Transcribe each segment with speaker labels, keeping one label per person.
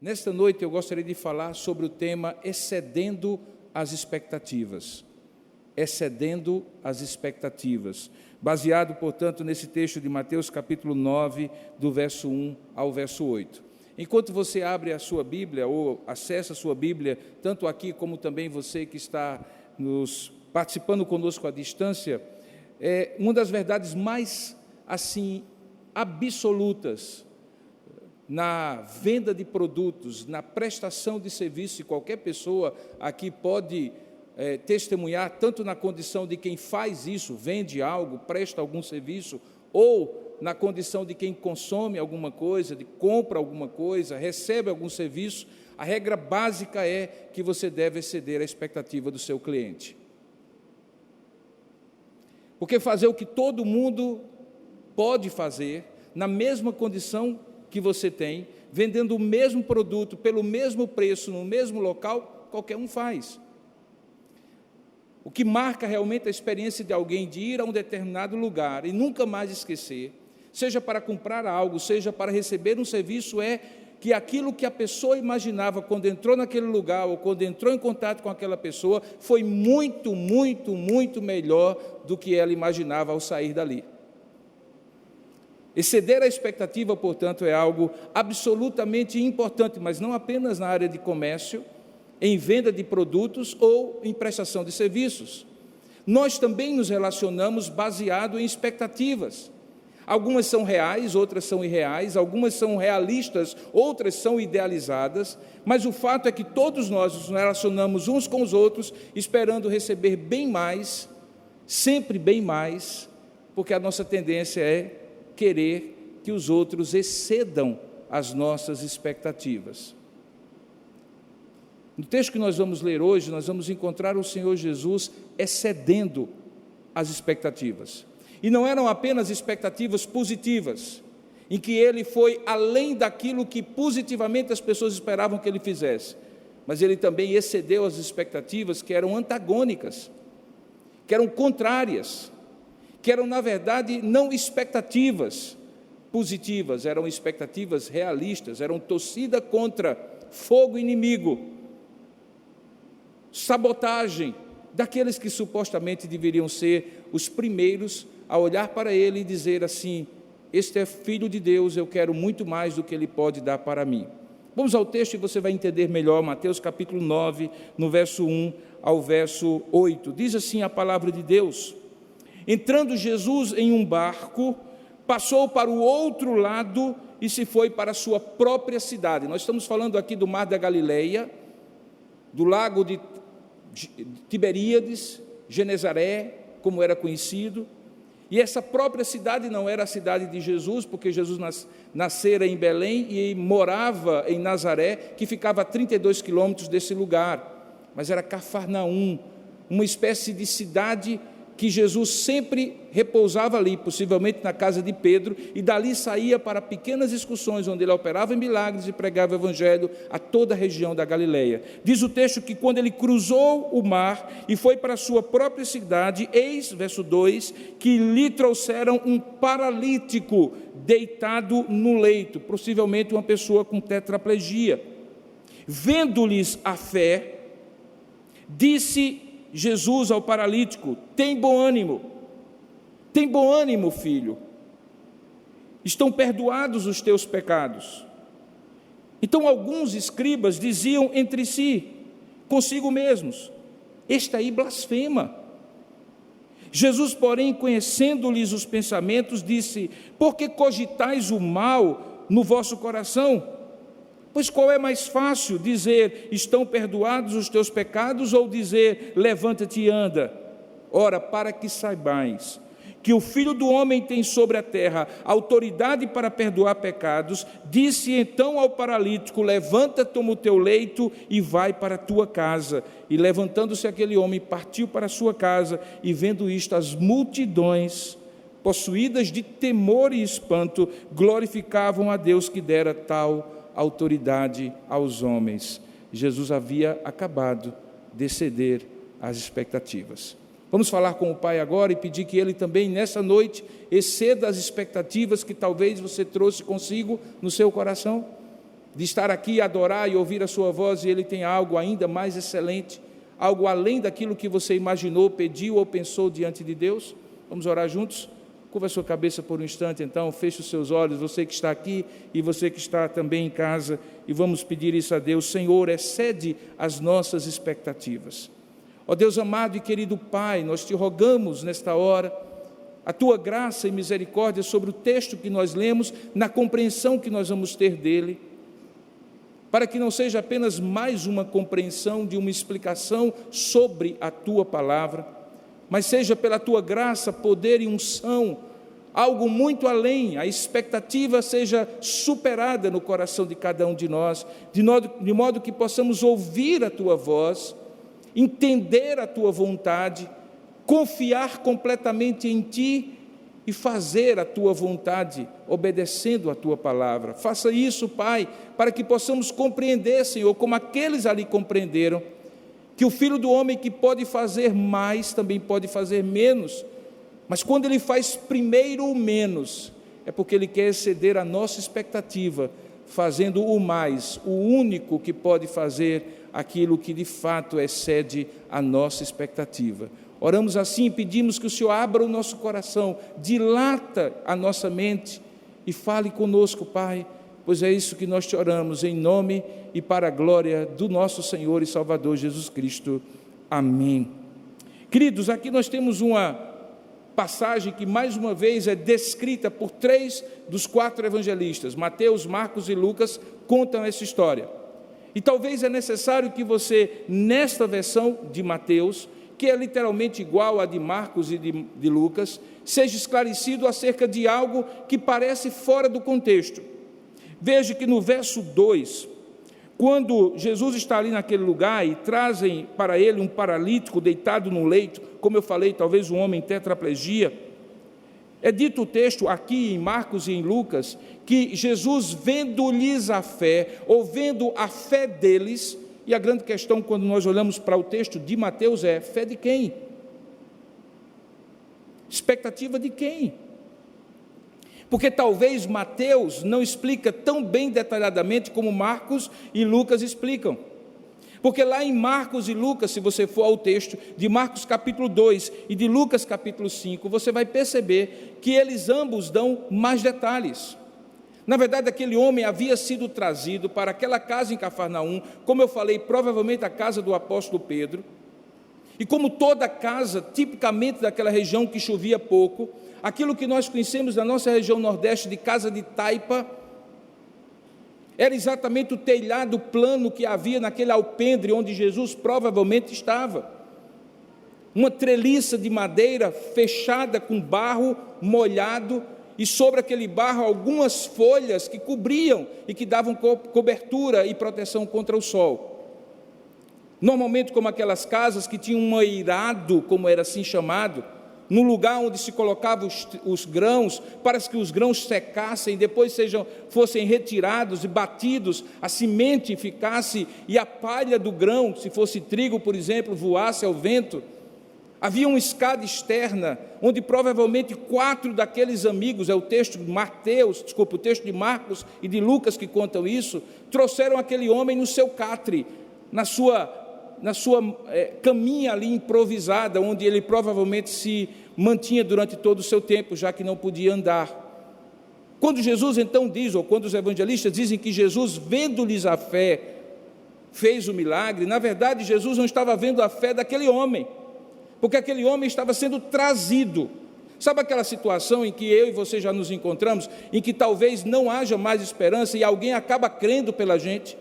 Speaker 1: Nesta noite eu gostaria de falar sobre o tema excedendo as expectativas. Excedendo as expectativas. Baseado, portanto, nesse texto de Mateus capítulo 9, do verso 1 ao verso 8. Enquanto você abre a sua Bíblia, ou acessa a sua Bíblia, tanto aqui como também você que está participando conosco à distância, uma das verdades mais, assim, absolutas na venda de produtos, na prestação de serviço, e qualquer pessoa aqui pode testemunhar, tanto na condição de quem faz isso, vende algo, presta algum serviço, ou na condição de quem consome alguma coisa, de compra alguma coisa, recebe algum serviço, a regra básica é que você deve exceder a expectativa do seu cliente. Porque fazer o que todo mundo pode fazer, na mesma condição que você tem, vendendo o mesmo produto, pelo mesmo preço, no mesmo local, qualquer um faz. O que marca realmente a experiência de alguém de ir a um determinado lugar e nunca mais esquecer, seja para comprar algo, seja para receber um serviço, é que aquilo que a pessoa imaginava quando entrou naquele lugar ou quando entrou em contato com aquela pessoa foi muito, muito, muito melhor do que ela imaginava ao sair dali. Exceder a expectativa, portanto, é algo absolutamente importante, mas não apenas na área de comércio, em venda de produtos ou em prestação de serviços. Nós também nos relacionamos baseado em expectativas. Algumas são reais, outras são irreais, algumas são realistas, outras são idealizadas, mas o fato é que todos nós nos relacionamos uns com os outros, esperando receber bem mais, sempre bem mais, porque a nossa tendência é querer que os outros excedam as nossas expectativas. No texto que nós vamos ler hoje, nós vamos encontrar o Senhor Jesus excedendo as expectativas. E não eram apenas expectativas positivas, em que ele foi além daquilo que positivamente as pessoas esperavam que ele fizesse, mas ele também excedeu as expectativas que eram antagônicas, que eram contrárias, que eram, na verdade, não expectativas positivas, eram expectativas realistas, eram torcida contra fogo inimigo, sabotagem daqueles que supostamente deveriam ser os primeiros a olhar para ele e dizer assim: este é filho de Deus, eu quero muito mais do que ele pode dar para mim. Vamos ao texto e você vai entender melhor. Mateus capítulo 9, no verso 1 ao verso 8, diz assim a palavra de Deus: entrando Jesus em um barco, passou para o outro lado e se foi para a sua própria cidade. Nós estamos falando aqui do Mar da Galileia, do lago de Tiberíades, Genezaré, como era conhecido. E essa própria cidade não era a cidade de Jesus, porque Jesus nascera em Belém e morava em Nazaré, que ficava a 32 quilômetros desse lugar, mas era Cafarnaum, uma espécie de cidade que Jesus sempre repousava ali, possivelmente na casa de Pedro, e dali saía para pequenas excursões, onde ele operava milagres e pregava o evangelho a toda a região da Galileia. Diz o texto que quando ele cruzou o mar e foi para a sua própria cidade, eis, verso 2, que lhe trouxeram um paralítico deitado no leito, possivelmente uma pessoa com tetraplegia. Vendo-lhes a fé, disse Jesus ao paralítico: tem bom ânimo, filho, estão perdoados os teus pecados. Então alguns escribas diziam entre si, consigo mesmos: este aí blasfema. Jesus, porém, conhecendo-lhes os pensamentos, disse: por que cogitais o mal no vosso coração? Pois qual é mais fácil, dizer, estão perdoados os teus pecados, ou dizer, levanta-te e anda? Ora, para que saibais que o Filho do Homem tem sobre a terra autoridade para perdoar pecados, disse então ao paralítico: levanta, toma o teu leito e vai para a tua casa. E levantando-se aquele homem, partiu para a sua casa, e vendo isto, as multidões, possuídas de temor e espanto, glorificavam a Deus que dera tal autoridade aos homens. Jesus havia acabado de exceder as expectativas. Vamos falar com o Pai agora e pedir que Ele também, nessa noite, exceda as expectativas que talvez você trouxe consigo no seu coração. de estar aqui, adorar e ouvir a sua voz, e Ele tem algo ainda mais excelente, algo além daquilo que você imaginou, pediu ou pensou diante de Deus? Vamos orar juntos? Curva a sua cabeça por um instante, então, feche os seus olhos, você que está aqui e você que está também em casa, e vamos pedir isso a Deus. Senhor, excede as nossas expectativas. Ó Deus amado e querido Pai, nós te rogamos nesta hora, a Tua graça e misericórdia sobre o texto que nós lemos, na compreensão que nós vamos ter dele, para que não seja apenas mais uma compreensão de uma explicação sobre a Tua palavra, mas seja pela Tua graça, poder e unção, algo muito além, a expectativa seja superada no coração de cada um de nós, de modo que possamos ouvir a Tua voz, entender a Tua vontade, confiar completamente em Ti e fazer a Tua vontade, obedecendo a Tua palavra. Faça isso, Pai, para que possamos compreender, Senhor, como aqueles ali compreenderam, que o Filho do Homem que pode fazer mais, também pode fazer menos, mas quando Ele faz primeiro o menos, é porque Ele quer exceder a nossa expectativa, fazendo o mais, o único que pode fazer aquilo que de fato excede a nossa expectativa. Oramos assim e pedimos que o Senhor abra o nosso coração, dilata a nossa mente e fale conosco, Pai, pois é isso que nós te oramos, em nome e para a glória do nosso Senhor e Salvador Jesus Cristo. Amém. Queridos, aqui nós temos uma passagem que mais uma vez é descrita por 3 dos 4 evangelistas, Mateus, Marcos e Lucas, contam essa história. E talvez é necessário que você, nesta versão de Mateus, que é literalmente igual à de Marcos e de Lucas, seja esclarecido acerca de algo que parece fora do contexto. Veja que no verso 2, quando Jesus está ali naquele lugar e trazem para ele um paralítico deitado num leito, como eu falei, talvez um homem tetraplegia, é dito o texto aqui em Marcos e em Lucas, que Jesus vendo-lhes a fé, ou vendo a fé deles, e a grande questão quando nós olhamos para o texto de Mateus é, fé de quem? Expectativa de quem? Porque talvez Mateus não explica tão bem detalhadamente como Marcos e Lucas explicam. Porque lá em Marcos e Lucas, se você for ao texto de Marcos capítulo 2 e de Lucas capítulo 5, você vai perceber que eles ambos dão mais detalhes. Na verdade, aquele homem havia sido trazido para aquela casa em Cafarnaum, como eu falei, provavelmente a casa do apóstolo Pedro, e como toda casa, tipicamente daquela região que chovia pouco, aquilo que nós conhecemos da nossa região nordeste de casa de taipa, era exatamente o telhado plano que havia naquele alpendre onde Jesus provavelmente estava. Uma treliça de madeira fechada com barro molhado, e sobre aquele barro algumas folhas que cobriam e que davam cobertura e proteção contra o sol. Normalmente como aquelas casas que tinham um eirado, como era assim chamado, no lugar onde se colocavam os grãos, para que os grãos secassem, depois fossem retirados e batidos, a semente ficasse, e a palha do grão, se fosse trigo, por exemplo, voasse ao vento. Havia uma escada externa, onde provavelmente 4 daqueles amigos, é o texto de o texto de Marcos e de Lucas que contam isso, trouxeram aquele homem no seu catre, na sua caminha ali improvisada, onde ele provavelmente se mantinha durante todo o seu tempo, já que não podia andar. Quando Jesus então diz, ou quando os evangelistas dizem que Jesus, vendo-lhes a fé, fez o milagre, na verdade Jesus não estava vendo a fé daquele homem, porque aquele homem estava sendo trazido. Sabe aquela situação em que eu e você já nos encontramos, em que talvez não haja mais esperança e alguém acaba crendo pela gente?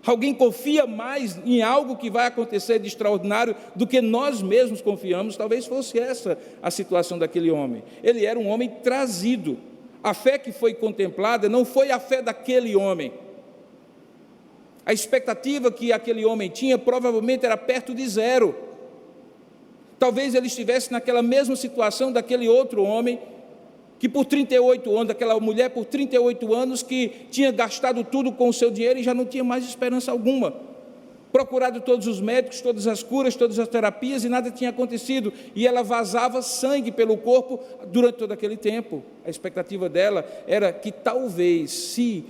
Speaker 1: Alguém confia mais em algo que vai acontecer de extraordinário do que nós mesmos confiamos? Talvez fosse essa a situação daquele homem. Ele era um homem trazido. A fé que foi contemplada não foi a fé daquele homem. A expectativa que aquele homem tinha provavelmente era perto de zero. Talvez ele estivesse naquela mesma situação daquele outro homem, que por 38 anos, daquela mulher por 38 anos, que tinha gastado tudo com o seu dinheiro e já não tinha mais esperança alguma. Procurado todos os médicos, todas as curas, todas as terapias e nada tinha acontecido. E ela vazava sangue pelo corpo durante todo aquele tempo. A expectativa dela era que talvez, se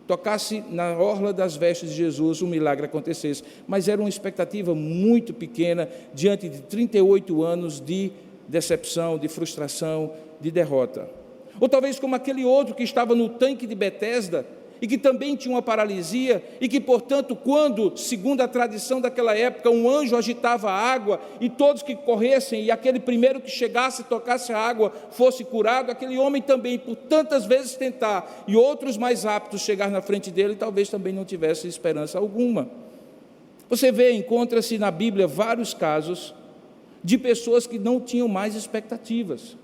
Speaker 1: tocasse na orla das vestes de Jesus, um milagre acontecesse. Mas era uma expectativa muito pequena diante de 38 anos de decepção, de frustração, de derrota. Ou talvez como aquele outro que estava no tanque de Betesda e que também tinha uma paralisia e que, portanto, quando, segundo a tradição daquela época, um anjo agitava a água e todos que corressem e aquele primeiro que chegasse e tocasse a água fosse curado, aquele homem também, por tantas vezes tentar e outros mais aptos chegar na frente dele, talvez também não tivesse esperança alguma. Você vê, encontra-se na Bíblia vários casos de pessoas que não tinham mais expectativas.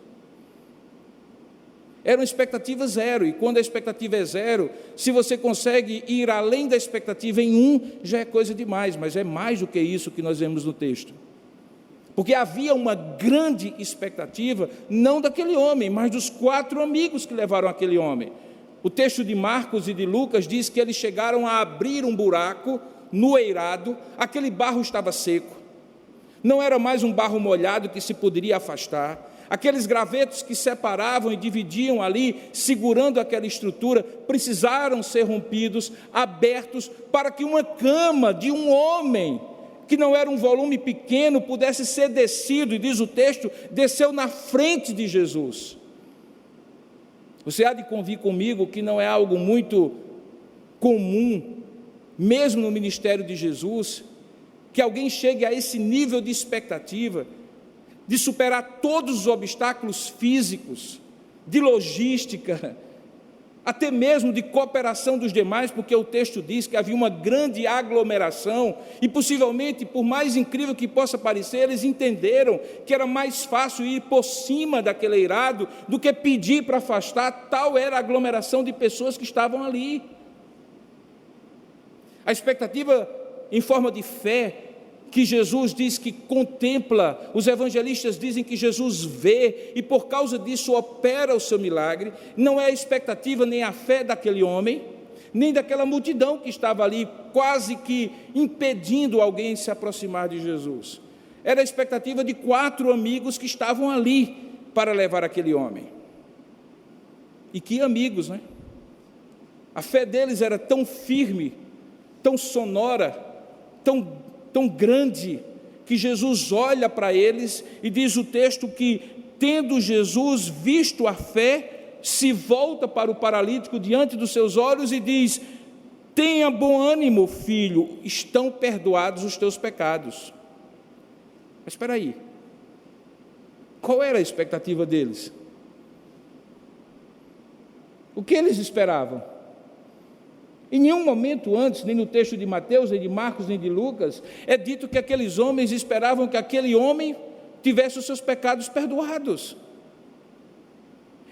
Speaker 1: Era uma expectativa zero, e quando a expectativa é zero, se você consegue ir além da expectativa em um, já é coisa demais, mas é mais do que isso que nós vemos no texto. Porque havia uma grande expectativa, não daquele homem, mas dos 4 amigos que levaram aquele homem. O texto de Marcos e de Lucas diz que eles chegaram a abrir um buraco no eirado, aquele barro estava seco, não era mais um barro molhado que se poderia afastar. Aqueles gravetos que separavam e dividiam ali, segurando aquela estrutura, precisaram ser rompidos, abertos, para que uma cama de um homem, que não era um volume pequeno, pudesse ser descido, e diz o texto, desceu na frente de Jesus. Você há de convir comigo que não é algo muito comum, mesmo no ministério de Jesus, que alguém chegue a esse nível de expectativa, de superar todos os obstáculos físicos, de logística, até mesmo de cooperação dos demais, porque o texto diz que havia uma grande aglomeração, e possivelmente, por mais incrível que possa parecer, eles entenderam que era mais fácil ir por cima daquele eirado do que pedir para afastar, tal era a aglomeração de pessoas que estavam ali. A expectativa em forma de fé, que Jesus diz que contempla, os evangelistas dizem que Jesus vê, e por causa disso opera o seu milagre, não é a expectativa nem a fé daquele homem, nem daquela multidão que estava ali, quase que impedindo alguém de se aproximar de Jesus. Era a expectativa de 4 amigos que estavam ali para levar aquele homem. E que amigos, né? A fé deles era tão firme, tão sonora, tão grande, que Jesus olha para eles e diz o texto que, tendo Jesus visto a fé, se volta para o paralítico diante dos seus olhos e diz: tenha bom ânimo, filho, estão perdoados os teus pecados. Mas espera aí, qual era a expectativa deles? O que eles esperavam? Em nenhum momento antes, nem no texto de Mateus, nem de Marcos, nem de Lucas, é dito que aqueles homens esperavam que aquele homem tivesse os seus pecados perdoados.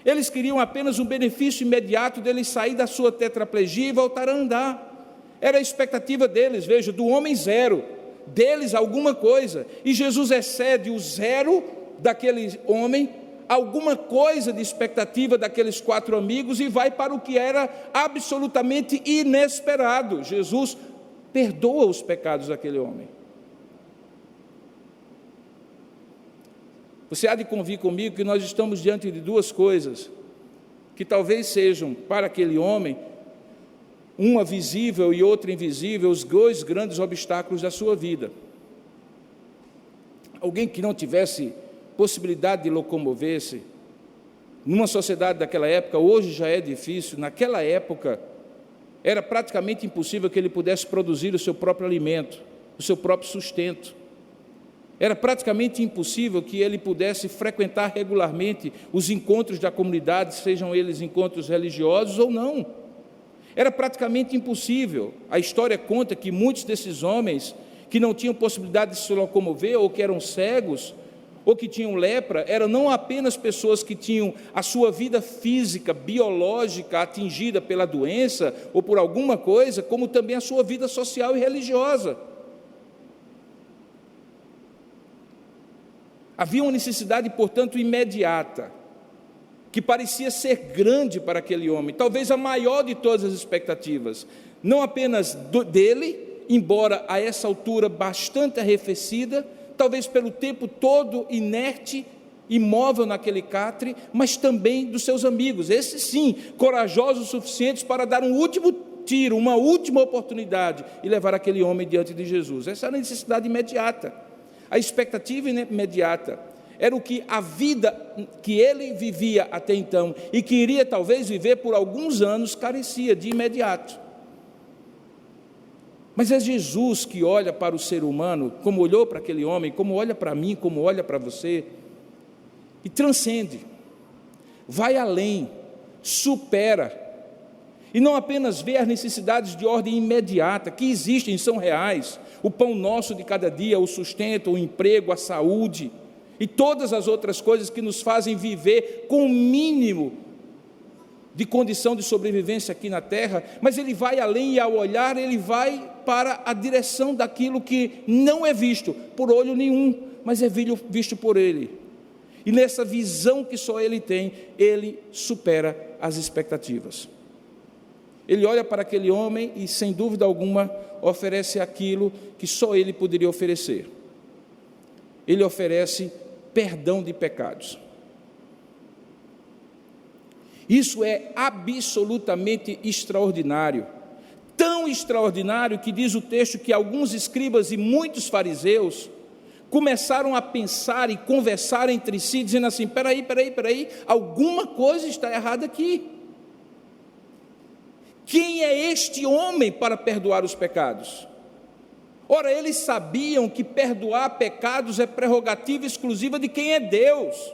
Speaker 1: Eles queriam apenas um benefício imediato dele sair da sua tetraplegia e voltar a andar. Era a expectativa deles, veja, do homem zero, deles alguma coisa. E Jesus excede o zero daquele homem, alguma coisa de expectativa daqueles 4 amigos, e vai para o que era absolutamente inesperado. Jesus perdoa os pecados daquele homem. Você há de convir comigo que nós estamos diante de 2 coisas que talvez sejam para aquele homem, uma visível e outra invisível, os 2 grandes obstáculos da sua vida. Alguém que não tivesse possibilidade de locomover-se, numa sociedade daquela época, hoje já é difícil, naquela época era praticamente impossível que ele pudesse produzir o seu próprio alimento, o seu próprio sustento. Era praticamente impossível que ele pudesse frequentar regularmente os encontros da comunidade, sejam eles encontros religiosos ou não. Era praticamente impossível. A história conta que muitos desses homens que não tinham possibilidade de se locomover, ou que eram cegos, ou que tinham lepra, eram não apenas pessoas que tinham a sua vida física, biológica atingida pela doença ou por alguma coisa, como também a sua vida social e religiosa. Havia uma necessidade, portanto, imediata, que parecia ser grande para aquele homem, talvez a maior de todas as expectativas, não apenas dele, embora a essa altura bastante arrefecida, talvez pelo tempo todo inerte, imóvel naquele catre, mas também dos seus amigos, esses sim, corajosos o suficientes para dar um último tiro, uma última oportunidade e levar aquele homem diante de Jesus. Essa era a necessidade imediata, a expectativa imediata. Era o que a vida que ele vivia até então e que iria talvez viver por alguns anos carecia de imediato. Mas é Jesus que olha para o ser humano, como olhou para aquele homem, como olha para mim, como olha para você, e transcende, vai além, supera, e não apenas vê as necessidades de ordem imediata, que existem, são reais, o pão nosso de cada dia, o sustento, o emprego, a saúde, e todas as outras coisas que nos fazem viver com o mínimo de condição de sobrevivência aqui na terra, mas ele vai além, e ao olhar ele vai para a direção daquilo que não é visto por olho nenhum, mas é visto por ele. E nessa visão que só ele tem, ele supera as expectativas. Ele olha para aquele homem e, sem dúvida alguma, oferece aquilo que só ele poderia oferecer. Ele oferece perdão de pecados. Isso é absolutamente extraordinário. Tão extraordinário que diz o texto que alguns escribas e muitos fariseus começaram a pensar e conversar entre si, dizendo assim: peraí, alguma coisa está errada aqui. Quem é este homem para perdoar os pecados? Ora, eles sabiam que perdoar pecados é prerrogativa exclusiva de quem é Deus.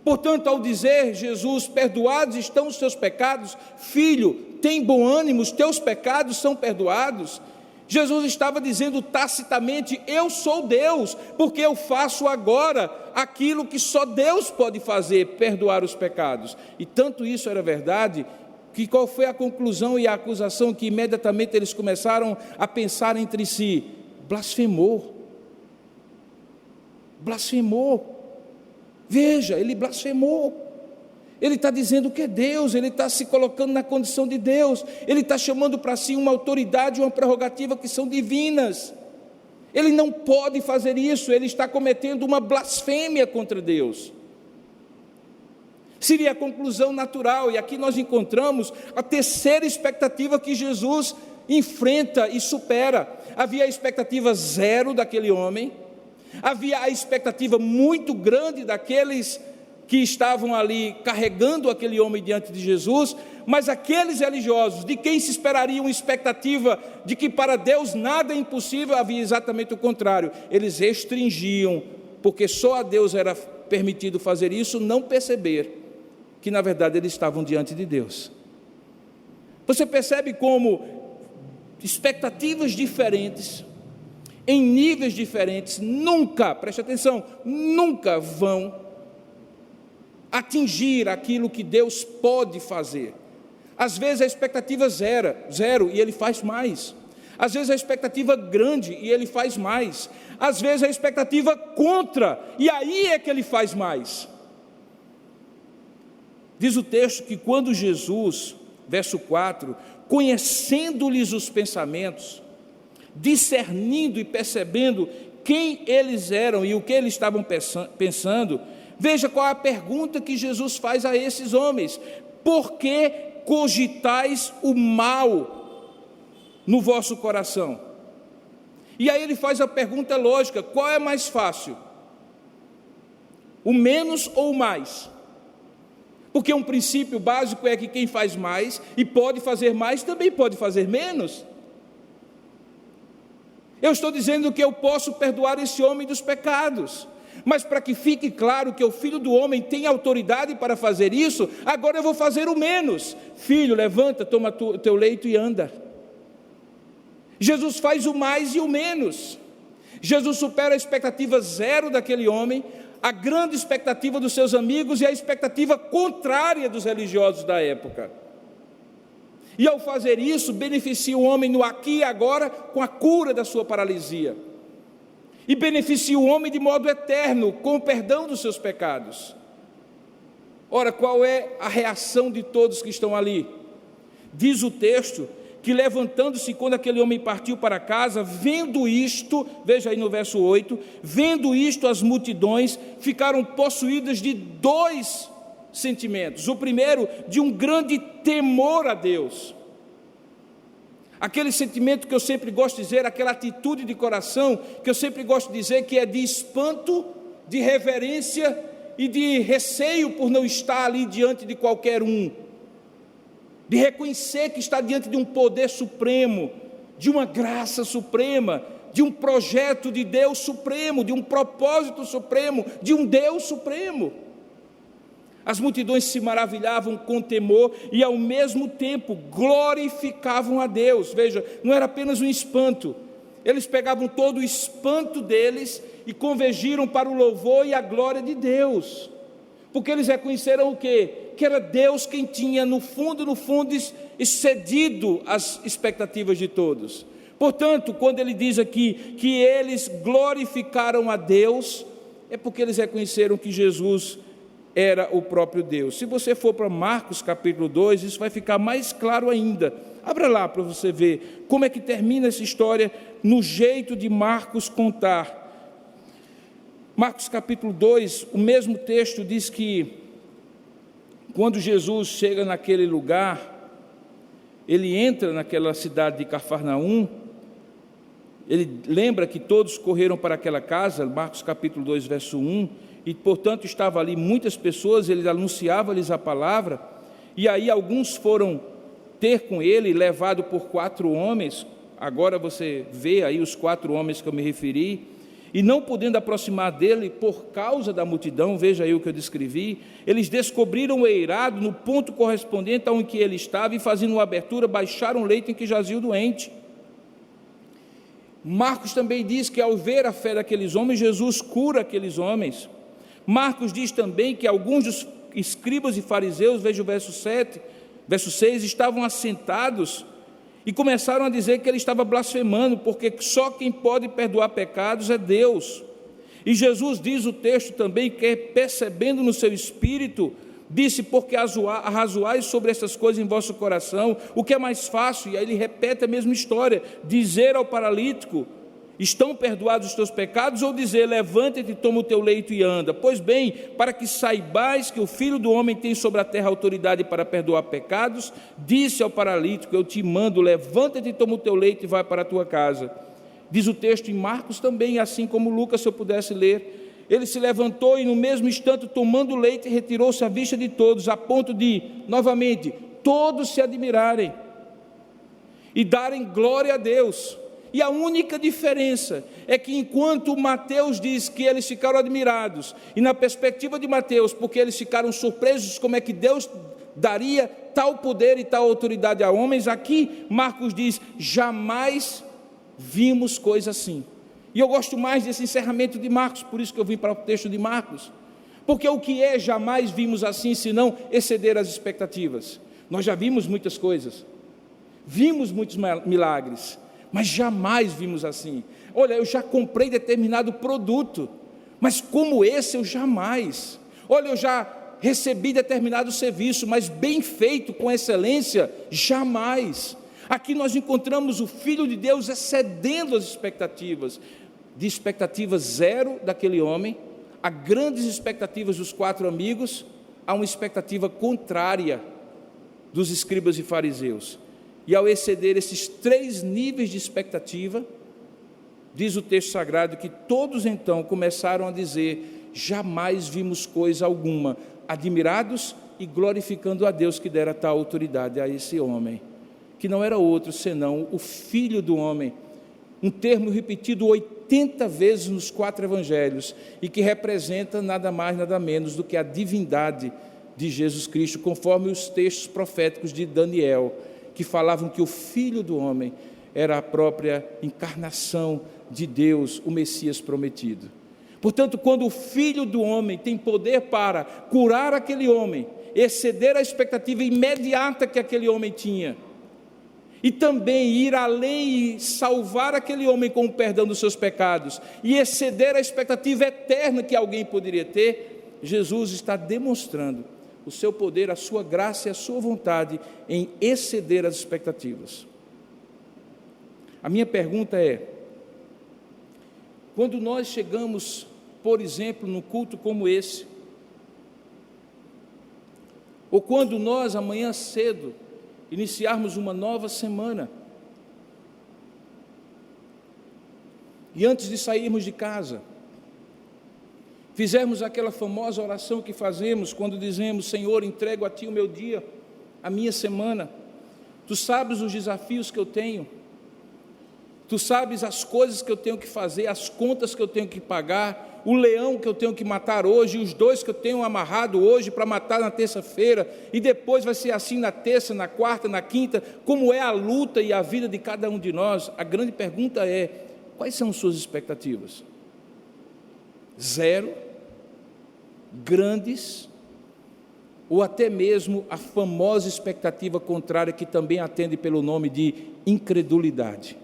Speaker 1: Portanto, ao dizer Jesus: perdoados estão os teus pecados, filho, tem bom ânimo, os teus pecados são perdoados, Jesus estava dizendo tacitamente: eu sou Deus, porque eu faço agora aquilo que só Deus pode fazer, perdoar os pecados. E tanto isso era verdade, que qual foi a conclusão e a acusação que imediatamente eles começaram a pensar entre si? Blasfemou. Veja, ele blasfemou. Ele está dizendo que é Deus, ele está se colocando na condição de Deus, ele está chamando para si uma autoridade, uma prerrogativa que são divinas. Ele não pode fazer isso, ele está cometendo uma blasfêmia contra Deus. Seria a conclusão natural, e aqui nós encontramos a terceira expectativa que Jesus enfrenta e supera. Havia a expectativa zero daquele homem, havia a expectativa muito grande daqueles que estavam ali carregando aquele homem diante de Jesus, mas aqueles religiosos, de quem se esperaria uma expectativa de que para Deus nada é impossível, havia exatamente o contrário. Eles restringiam, porque só a Deus era permitido fazer isso, não perceber que na verdade eles estavam diante de Deus. Você percebe como expectativas diferentes, em níveis diferentes, nunca, preste atenção, nunca vão atingir aquilo que Deus pode fazer. Às vezes a expectativa zero, e Ele faz mais. Às vezes a expectativa grande, e Ele faz mais. Às vezes a expectativa contra, e aí é que Ele faz mais. Diz o texto que quando Jesus, verso 4, conhecendo-lhes os pensamentos, discernindo e percebendo quem eles eram e o que eles estavam pensando, veja qual é a pergunta que Jesus faz a esses homens: por que cogitais o mal no vosso coração? E aí ele faz a pergunta lógica: qual é mais fácil? O menos ou o mais? Porque um princípio básico é que quem faz mais e pode fazer mais também pode fazer menos. Eu estou dizendo que eu posso perdoar esse homem dos pecados, mas para que fique claro que o Filho do Homem tem autoridade para fazer isso, agora eu vou fazer o menos. Filho, levanta, toma o teu leito e anda. Jesus faz o mais e o menos. Jesus supera a expectativa zero daquele homem, a grande expectativa dos seus amigos e a expectativa contrária dos religiosos da época. E ao fazer isso, beneficia o homem no aqui e agora com a cura da sua paralisia. E beneficia o homem de modo eterno, com o perdão dos seus pecados. Ora, qual é a reação de todos que estão ali? Diz o texto que, levantando-se quando aquele homem partiu para casa, vendo isto, veja aí no verso 8, vendo isto as multidões ficaram possuídas de dois sentimentos. O primeiro, de um grande temor a Deus. Aquele sentimento que eu sempre gosto de dizer, aquela atitude de coração, que eu sempre gosto de dizer que é de espanto, de reverência e de receio por não estar ali diante de qualquer um. De reconhecer que está diante de um poder supremo, de uma graça suprema, de um projeto de Deus supremo, de um propósito supremo, de um Deus supremo. As multidões se maravilhavam com temor e ao mesmo tempo glorificavam a Deus. Veja, não era apenas um espanto. Eles pegavam todo o espanto deles e convergiram para o louvor e a glória de Deus. Porque eles reconheceram o quê? Que era Deus quem tinha no fundo, excedido as expectativas de todos. Portanto, quando ele diz aqui que eles glorificaram a Deus, é porque eles reconheceram que Jesus era o próprio Deus. Se você for para Marcos capítulo 2, isso vai ficar mais claro ainda. Abra lá para você ver como é que termina essa história no jeito de Marcos contar. Marcos capítulo 2, o mesmo texto diz que quando Jesus chega naquele lugar, ele entra naquela cidade de Cafarnaum, ele lembra que todos correram para aquela casa, Marcos capítulo 2, verso 1, e portanto estava ali muitas pessoas, ele anunciava-lhes a palavra, e aí alguns foram ter com ele, levado por 4 homens, agora você vê aí os 4 homens que eu me referi, e não podendo aproximar dele por causa da multidão, veja aí o que eu descrevi, eles descobriram o eirado no ponto correspondente a onde ele estava, e fazendo uma abertura, baixaram o leito em que jazia o doente. Marcos também diz que ao ver a fé daqueles homens, Jesus cura aqueles homens. Marcos diz também que alguns dos escribas e fariseus, veja o verso 6, estavam assentados e começaram a dizer que ele estava blasfemando, porque só quem pode perdoar pecados é Deus. E Jesus diz o texto também que, percebendo no seu espírito, disse: porque arrazoais sobre essas coisas em vosso coração, o que é mais fácil? E aí ele repete a mesma história, dizer ao paralítico: estão perdoados os teus pecados, ou dizer: levanta-te, toma o teu leito e anda? Pois bem, para que saibais que o Filho do Homem tem sobre a terra autoridade para perdoar pecados, disse ao paralítico: eu te mando, levanta-te, toma o teu leito e vai para a tua casa. Diz o texto em Marcos também, assim como Lucas, se eu pudesse ler, ele se levantou e no mesmo instante, tomando o leite, retirou-se à vista de todos, a ponto de, novamente, todos se admirarem e darem glória a Deus. E a única diferença é que enquanto Mateus diz que eles ficaram admirados, e na perspectiva de Mateus, porque eles ficaram surpresos como é que Deus daria tal poder e tal autoridade a homens, aqui Marcos diz: jamais vimos coisa assim. E eu gosto mais desse encerramento de Marcos, por isso que eu vim para o texto de Marcos, porque o que é jamais vimos assim, senão exceder as expectativas? Nós já vimos muitas coisas, vimos muitos milagres, mas jamais vimos assim. Olha, eu já comprei determinado produto, mas como esse eu jamais. Olha, eu já recebi determinado serviço, mas bem feito, com excelência, jamais. Aqui nós encontramos o Filho de Deus excedendo as expectativas, de expectativa zero daquele homem, a grandes expectativas dos 4 amigos, a uma expectativa contrária dos escribas e fariseus. E ao exceder esses 3 níveis de expectativa, diz o texto sagrado que todos então começaram a dizer: jamais vimos coisa alguma, admirados e glorificando a Deus que dera tal autoridade a esse homem, que não era outro senão o Filho do Homem, um termo repetido 80 vezes nos 4 evangelhos, e que representa nada mais, nada menos do que a divindade de Jesus Cristo, conforme os textos proféticos de Daniel, que falavam que o Filho do Homem era a própria encarnação de Deus, o Messias prometido. Portanto, quando o Filho do Homem tem poder para curar aquele homem, exceder a expectativa imediata que aquele homem tinha, e também ir além e salvar aquele homem com o perdão dos seus pecados, e exceder a expectativa eterna que alguém poderia ter, Jesus está demonstrando o seu poder, a sua graça e a sua vontade em exceder as expectativas. A minha pergunta é: quando nós chegamos, por exemplo, num culto como esse, ou quando nós, amanhã cedo, iniciarmos uma nova semana, e antes de sairmos de casa, fizermos aquela famosa oração que fazemos quando dizemos: Senhor, entrego a Ti o meu dia, a minha semana. Tu sabes os desafios que eu tenho, Tu sabes as coisas que eu tenho que fazer, as contas que eu tenho que pagar, o leão que eu tenho que matar hoje, os 2 que eu tenho amarrado hoje para matar na terça-feira, e depois vai ser assim na terça, na quarta, na quinta. Como é a luta e a vida de cada um de nós? A grande pergunta é: quais são suas expectativas? 0, grandes, ou até mesmo a famosa expectativa contrária, que também atende pelo nome de incredulidade?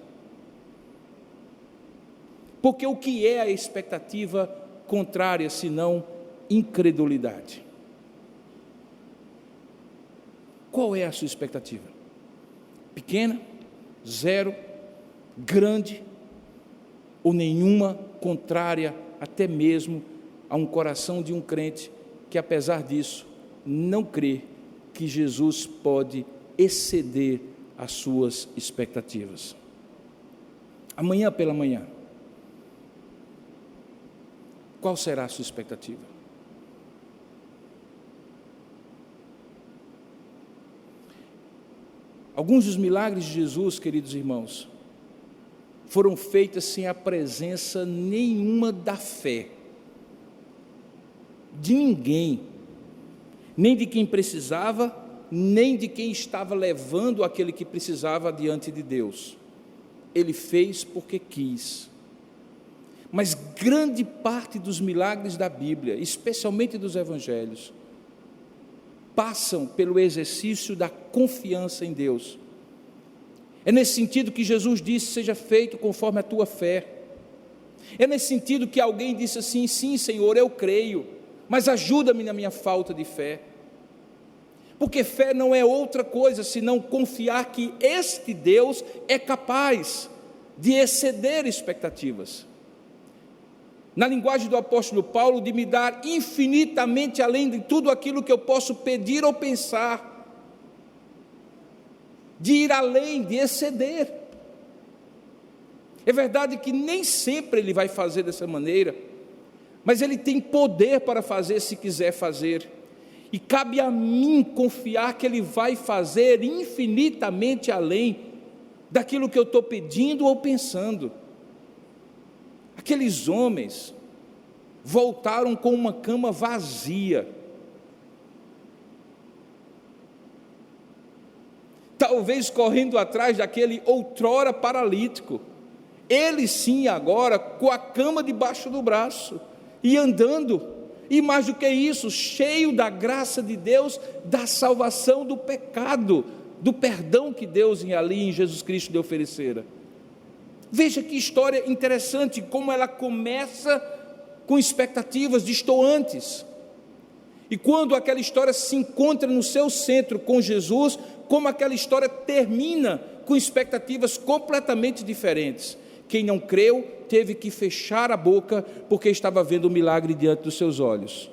Speaker 1: Porque o que é a expectativa contrária, senão incredulidade? Qual é a sua expectativa? Pequena, 0, grande, ou nenhuma, contrária até mesmo a um coração de um crente que, apesar disso, não crê que Jesus pode exceder as suas expectativas? Amanhã pela manhã, qual será a sua expectativa? Alguns dos milagres de Jesus, queridos irmãos, foram feitos sem a presença nenhuma da fé de ninguém, nem de quem precisava, nem de quem estava levando aquele que precisava diante de Deus. Ele fez porque quis. Mas grande parte dos milagres da Bíblia, especialmente dos evangelhos, passam pelo exercício da confiança em Deus. É nesse sentido que Jesus disse: seja feito conforme a tua fé. É nesse sentido que alguém disse assim: sim, Senhor, eu creio, mas ajuda-me na minha falta de fé. Porque fé não é outra coisa senão confiar que este Deus é capaz de exceder expectativas. Na linguagem do apóstolo Paulo, de me dar infinitamente além de tudo aquilo que eu posso pedir ou pensar, de ir além, de exceder. É verdade que nem sempre Ele vai fazer dessa maneira, mas Ele tem poder para fazer se quiser fazer, e cabe a mim confiar que Ele vai fazer infinitamente além daquilo que eu estou pedindo ou pensando. Aqueles homens voltaram com uma cama vazia. Talvez correndo atrás daquele outrora paralítico. Ele sim, agora com a cama debaixo do braço e andando, e mais do que isso, cheio da graça de Deus, da salvação do pecado, do perdão que Deus ali em Jesus Cristo lhe oferecera. Veja que história interessante, como ela começa com expectativas distantes, e quando aquela história se encontra no seu centro com Jesus, como aquela história termina com expectativas completamente diferentes. Quem não creu teve que fechar a boca, porque estava vendo o milagre diante dos seus olhos.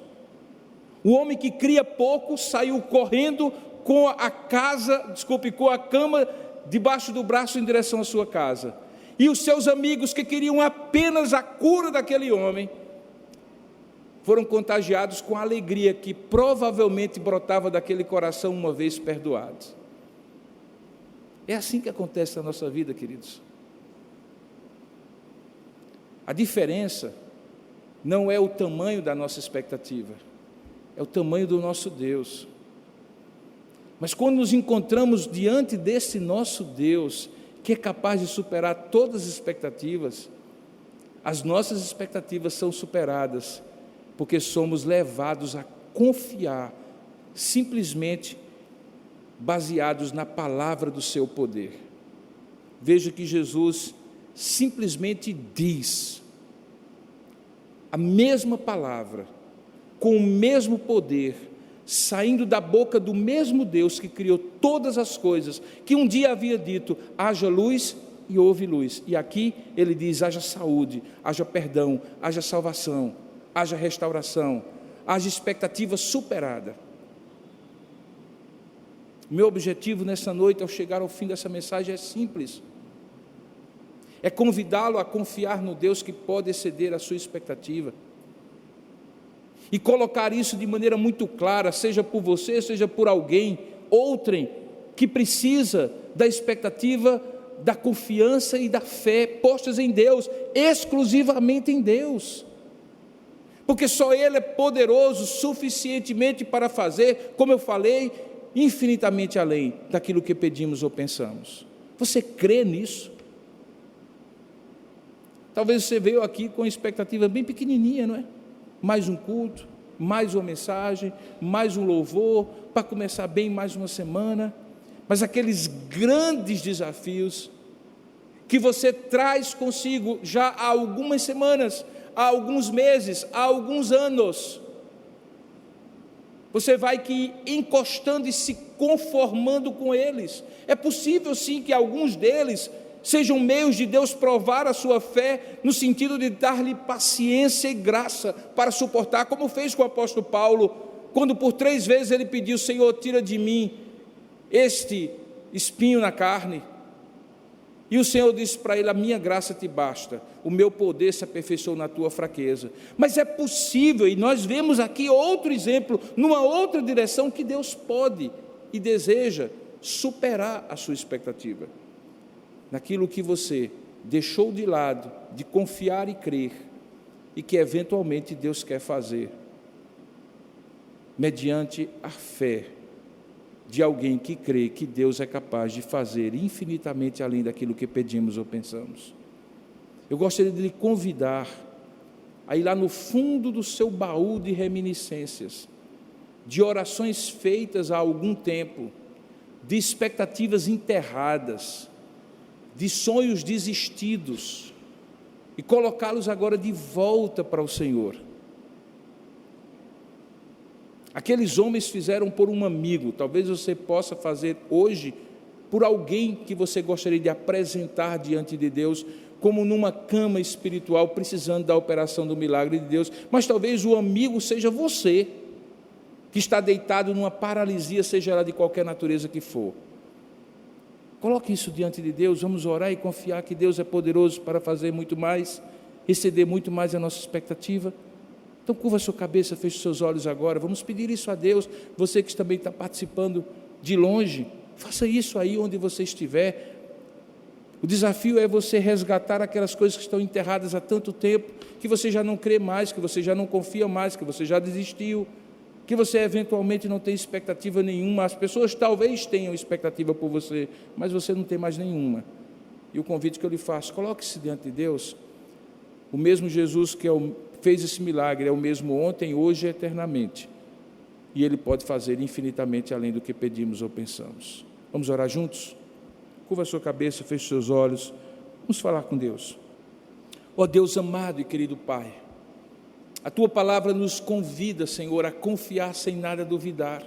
Speaker 1: O homem que cria pouco saiu correndo com a cama debaixo do braço em direção à sua casa. E os seus amigos, que queriam apenas a cura daquele homem, foram contagiados com a alegria que provavelmente brotava daquele coração uma vez perdoado. É assim que acontece na nossa vida, queridos. A diferença não é o tamanho da nossa expectativa, é o tamanho do nosso Deus. Mas quando nos encontramos diante desse nosso Deus, que é capaz de superar todas as expectativas, as nossas expectativas são superadas, porque somos levados a confiar, simplesmente baseados na palavra do seu poder. Veja que Jesus simplesmente diz a mesma palavra, com o mesmo poder, saindo da boca do mesmo Deus que criou todas as coisas, que um dia havia dito: haja luz e houve luz. E aqui ele diz: haja saúde, haja perdão, haja salvação, haja restauração, haja expectativa superada. Meu objetivo nessa noite, ao chegar ao fim dessa mensagem, é simples. É convidá-lo a confiar no Deus que pode exceder a sua expectativa. E colocar isso de maneira muito clara, seja por você, seja por alguém, outrem, que precisa da expectativa, da confiança e da fé postas em Deus, exclusivamente em Deus. Porque só Ele é poderoso suficientemente para fazer, como eu falei, infinitamente além daquilo que pedimos ou pensamos. Você crê nisso? Talvez você veio aqui com uma expectativa bem pequenininha, não é? Mais um culto, mais uma mensagem, mais um louvor, para começar bem mais uma semana. Mas aqueles grandes desafios que você traz consigo já há algumas semanas, há alguns meses, há alguns anos, você vai que encostando e se conformando com eles. É possível sim que alguns deles sejam meios de Deus provar a sua fé, no sentido de dar-lhe paciência e graça para suportar, como fez com o apóstolo Paulo, quando por 3 vezes ele pediu: Senhor, tira de mim este espinho na carne. E o Senhor disse para ele: a minha graça te basta, o meu poder se aperfeiçoou na tua fraqueza. Mas é possível, e nós vemos aqui outro exemplo, numa outra direção, que Deus pode e deseja superar a sua expectativa, naquilo que você deixou de lado, de confiar e crer, e que eventualmente Deus quer fazer, mediante a fé de alguém que crê que Deus é capaz de fazer infinitamente além daquilo que pedimos ou pensamos. Eu gostaria de lhe convidar a ir lá no fundo do seu baú de reminiscências, de orações feitas há algum tempo, de expectativas enterradas, de sonhos desistidos, e colocá-los agora de volta para o Senhor. Aqueles homens fizeram por um amigo, talvez você possa fazer hoje por alguém que você gostaria de apresentar diante de Deus, como numa cama espiritual, precisando da operação do milagre de Deus. Mas talvez o amigo seja você, que está deitado numa paralisia, seja ela de qualquer natureza que for. Coloque isso diante de Deus, vamos orar e confiar que Deus é poderoso para fazer muito mais, exceder muito mais a nossa expectativa. Então curva a sua cabeça, feche os seus olhos agora, vamos pedir isso a Deus. Você que também está participando de longe, faça isso aí onde você estiver. O desafio é você resgatar aquelas coisas que estão enterradas há tanto tempo, que você já não crê mais, que você já não confia mais, que você já desistiu, que você eventualmente não tem expectativa nenhuma. As pessoas talvez tenham expectativa por você, mas você não tem mais nenhuma. E o convite que eu lhe faço, coloque-se diante de Deus. O mesmo Jesus que fez esse milagre é o mesmo ontem, hoje e eternamente. E Ele pode fazer infinitamente além do que pedimos ou pensamos. Vamos orar juntos? Curva a sua cabeça, feche os seus olhos. Vamos falar com Deus. Ó Deus amado e querido Pai, a Tua palavra nos convida, Senhor, a confiar sem nada duvidar,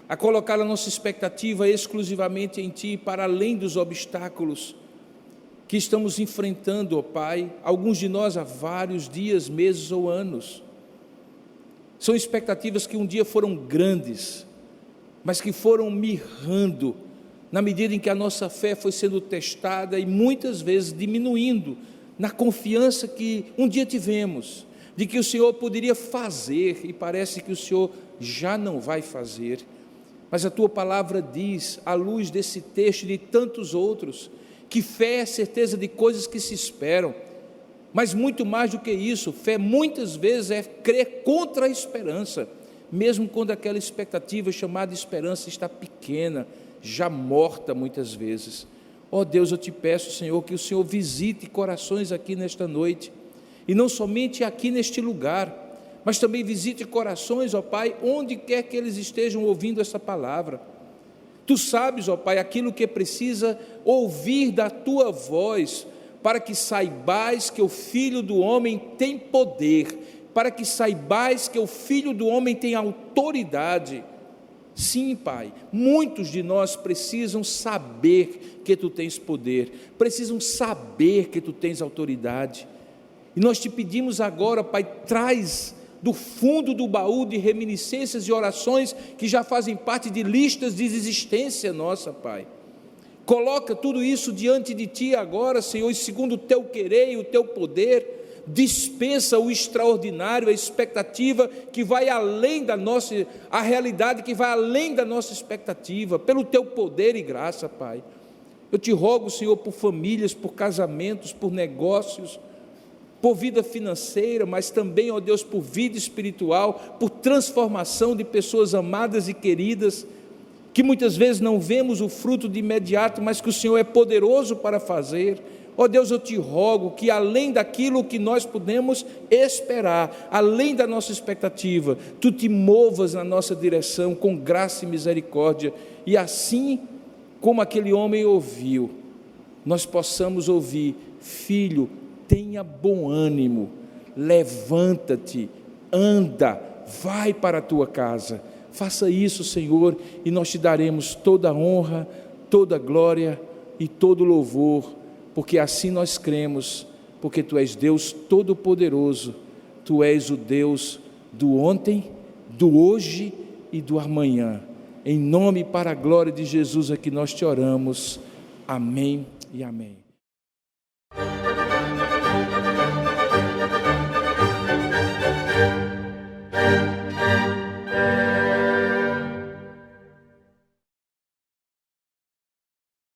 Speaker 1: a colocar a nossa expectativa exclusivamente em Ti, para além dos obstáculos que estamos enfrentando, ó Pai, alguns de nós há vários dias, meses ou anos. São expectativas que um dia foram grandes, mas que foram mirrando, na medida em que a nossa fé foi sendo testada e muitas vezes diminuindo, na confiança que um dia tivemos, de que o Senhor poderia fazer, e parece que o Senhor já não vai fazer. Mas a Tua palavra diz, à luz desse texto e de tantos outros, que fé é certeza de coisas que se esperam, mas muito mais do que isso, fé muitas vezes é crer contra a esperança, mesmo quando aquela expectativa chamada esperança está pequena, já morta muitas vezes. Ó Deus, eu te peço, Senhor, que o Senhor visite corações aqui nesta noite, e não somente aqui neste lugar, mas também visite corações, ó Pai, onde quer que eles estejam ouvindo essa palavra. Tu sabes, ó Pai, aquilo que precisa ouvir da Tua voz, para que saibais que o Filho do Homem tem poder, para que saibais que o Filho do Homem tem autoridade. Sim, Pai, muitos de nós precisam saber que Tu tens poder, precisam saber que Tu tens autoridade. E nós te pedimos agora, Pai, traz do fundo do baú de reminiscências e orações que já fazem parte de listas de existência nossa, Pai. Coloca tudo isso diante de Ti agora, Senhor, e segundo o Teu querer e o Teu poder, dispensa o extraordinário, a expectativa que vai além da nossa, a realidade que vai além da nossa expectativa, pelo Teu poder e graça, Pai. Eu Te rogo, Senhor, por famílias, por casamentos, por negócios, por vida financeira, mas também, ó Deus, por vida espiritual, por transformação de pessoas amadas e queridas, que muitas vezes não vemos o fruto de imediato, mas que o Senhor é poderoso para fazer. Ó Deus, eu Te rogo que além daquilo que nós podemos esperar, além da nossa expectativa, Tu Te movas na nossa direção com graça e misericórdia, e assim como aquele homem ouviu, nós possamos ouvir: filho, tenha bom ânimo, levanta-te, anda, vai para a tua casa. Faça isso, Senhor, e nós Te daremos toda a honra, toda a glória e todo o louvor, porque assim nós cremos, porque Tu és Deus Todo-Poderoso, Tu és o Deus do ontem, do hoje e do amanhã. Em nome e para a glória de Jesus é que nós Te oramos. Amém e amém.